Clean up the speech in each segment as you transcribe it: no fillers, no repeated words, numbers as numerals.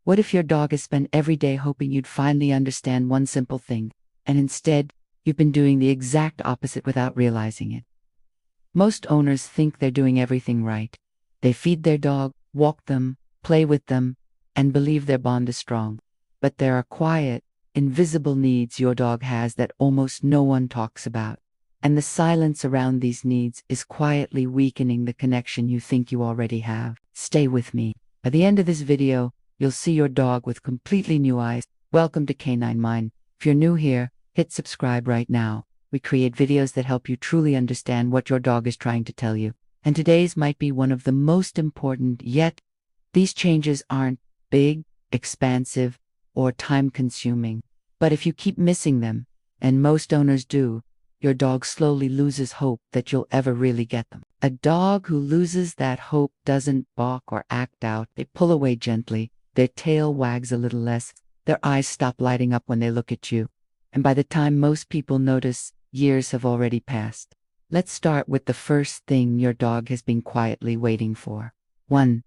What if your dog has spent every day hoping you'd finally understand one simple thing, and instead, you've been doing the exact opposite without realizing it? Most owners think they're doing everything right. They feed their dog, walk them, play with them, and believe their bond is strong. But there are quiet, invisible needs your dog has that almost no one talks about. And the silence around these needs is quietly weakening the connection you think you already have. Stay with me. By the end of this video, you'll see your dog with completely new eyes. Welcome to Canine Mind. If you're new here, hit subscribe right now. We create videos that help you truly understand what your dog is trying to tell you. And today's might be one of the most important, yet these changes aren't big, expansive, or time-consuming. But if you keep missing them, and most owners do, your dog slowly loses hope that you'll ever really get them. A dog who loses that hope doesn't balk or act out. They pull away gently, their tail wags a little less, their eyes stop lighting up when they look at you. And by the time most people notice, years have already passed. Let's start with the first thing your dog has been quietly waiting for. 1.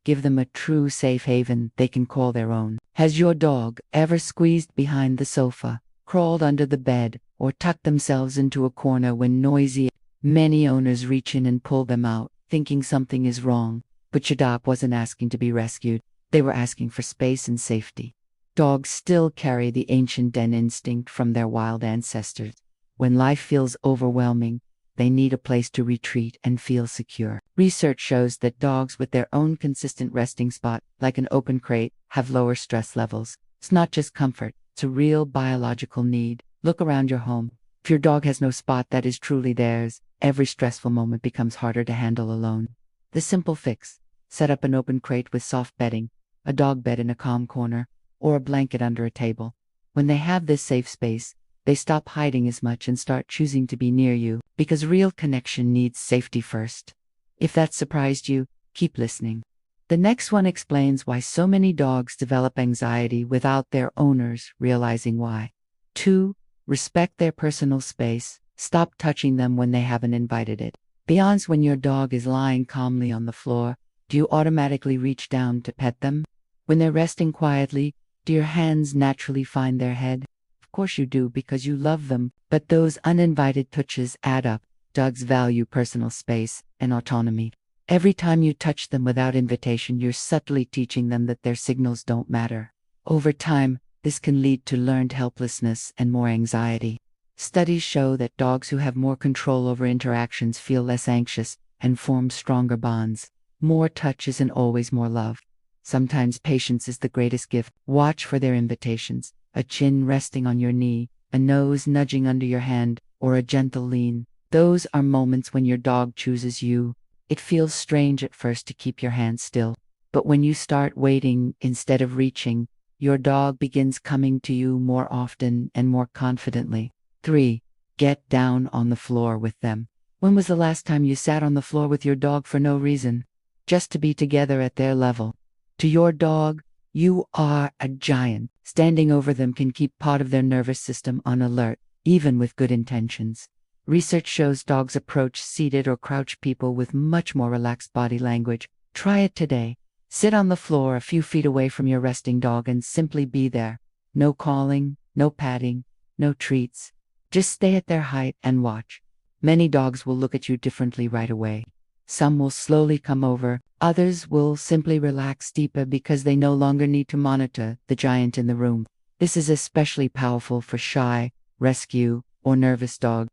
Give them a true safe haven they can call their own. Has your dog ever squeezed behind the sofa, crawled under the bed, or tucked themselves into a corner when noisy? Many owners reach in and pull them out, thinking something is wrong. But your dog wasn't asking to be rescued. They were asking for space and safety. Dogs still carry the ancient den instinct from their wild ancestors. When life feels overwhelming, they need a place to retreat and feel secure. Research shows that dogs with their own consistent resting spot, like an open crate, have lower stress levels. It's not just comfort, it's a real biological need. Look around your home. If your dog has no spot that is truly theirs, every stressful moment becomes harder to handle alone. The simple fix: set up an open crate with soft bedding, a dog bed in a calm corner, or a blanket under a table. When they have this safe space, they stop hiding as much and start choosing to be near you, because real connection needs safety first. If that surprised you, keep listening. The next one explains why so many dogs develop anxiety without their owners realizing why. 2. Respect their personal space. Stop touching them when they haven't invited it. Beyond when your dog is lying calmly on the floor, do you automatically reach down to pet them? When they're resting quietly, do your hands naturally find their head? Of course you do, because you love them, but those uninvited touches add up. Dogs value personal space and autonomy. Every time you touch them without invitation, you're subtly teaching them that their signals don't matter. Over time, this can lead to learned helplessness and more anxiety. Studies show that dogs who have more control over interactions feel less anxious and form stronger bonds. More touch isn't always more love. Sometimes patience is the greatest gift. Watch for their invitations: a chin resting on your knee, a nose nudging under your hand, or a gentle lean. Those are moments when your dog chooses you. It feels strange at first to keep your hand still, but when you start waiting instead of reaching, your dog begins coming to you more often and more confidently. 3. Get down on the floor with them. When was the last time you sat on the floor with your dog for no reason, just to be together at their level? To your dog, you are a giant. Standing over them can keep part of their nervous system on alert, even with good intentions. Research shows dogs approach seated or crouched people with much more relaxed body language. Try it today. Sit on the floor a few feet away from your resting dog and simply be there. No calling, no patting, no treats. Just stay at their height and watch. Many dogs will look at you differently right away. Some will slowly come over, others will simply relax deeper because they no longer need to monitor the giant in the room. This is especially powerful for shy, rescue, or nervous dogs.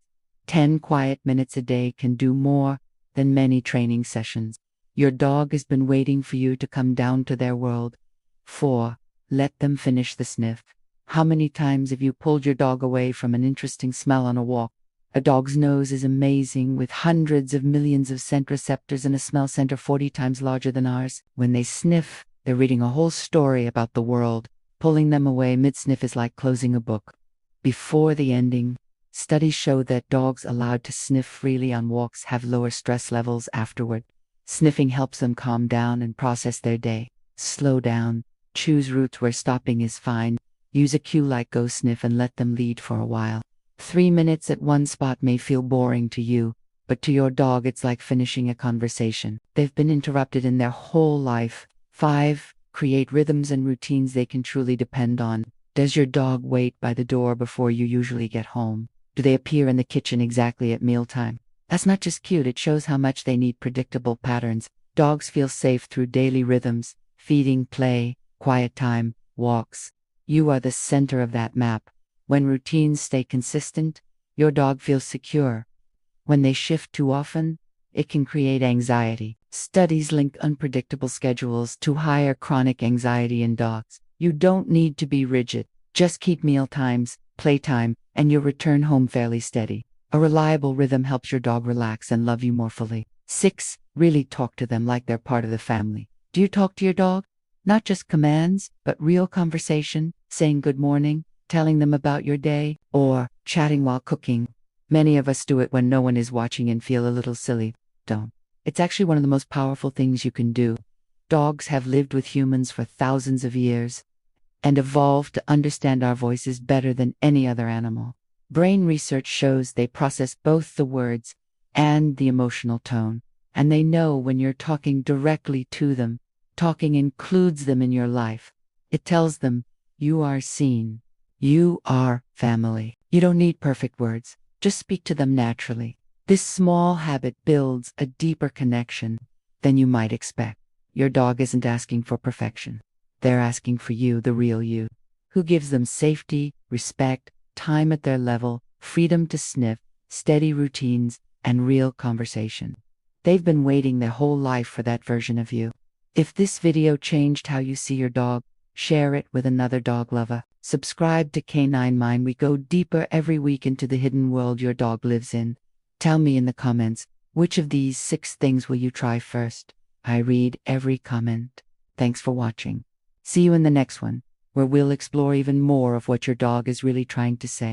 10 quiet minutes a day can do more than many training sessions. Your dog has been waiting for you to come down to their world. 4. Let them finish the sniff. How many times have you pulled your dog away from an interesting smell on a walk? A dog's nose is amazing, with hundreds of millions of scent receptors and a smell center 40 times larger than ours. When they sniff, they're reading a whole story about the world. Pulling them away mid-sniff is like closing a book. Before the ending, studies show that dogs allowed to sniff freely on walks have lower stress levels afterward. Sniffing helps them calm down and process their day. Slow down. Choose routes where stopping is fine. Use a cue like go sniff and let them lead for a while. 3 minutes at one spot may feel boring to you, but to your dog it's like finishing a conversation. They've been interrupted in their whole life. 5. Create rhythms and routines they can truly depend on. Does your dog wait by the door before you usually get home? Do they appear in the kitchen exactly at mealtime? That's not just cute, it shows how much they need predictable patterns. Dogs feel safe through daily rhythms: feeding, play, quiet time, walks. You are the center of that map. When routines stay consistent, your dog feels secure. When they shift too often, it can create anxiety. Studies link unpredictable schedules to higher chronic anxiety in dogs. You don't need to be rigid. Just keep meal times, playtime, and your return home fairly steady. A reliable rhythm helps your dog relax and love you more fully. 6. Really talk to them like they're part of the family. Do you talk to your dog? Not just commands, but real conversation, saying good morning, telling them about your day, or chatting while cooking. Many of us do it when no one is watching and feel a little silly. Don't. It's actually one of the most powerful things you can do. Dogs have lived with humans for thousands of years and evolved to understand our voices better than any other animal. Brain research shows they process both the words and the emotional tone, and they know when you're talking directly to them. Talking includes them in your life. It tells them, you are seen. You are family. You don't need perfect words. Just speak to them naturally. This small habit builds a deeper connection than you might expect. Your dog isn't asking for perfection. They're asking for you, the real you, who gives them safety, respect, time at their level, freedom to sniff, steady routines, and real conversation. They've been waiting their whole life for that version of you. If this video changed how you see your dog, share it with another dog lover. Subscribe to Canine Mind. We go deeper every week into the hidden world your dog lives in. Tell me in the comments, which of these 6 things will you try first? I read every comment. Thanks for watching. See you in the next one, where we'll explore even more of what your dog is really trying to say.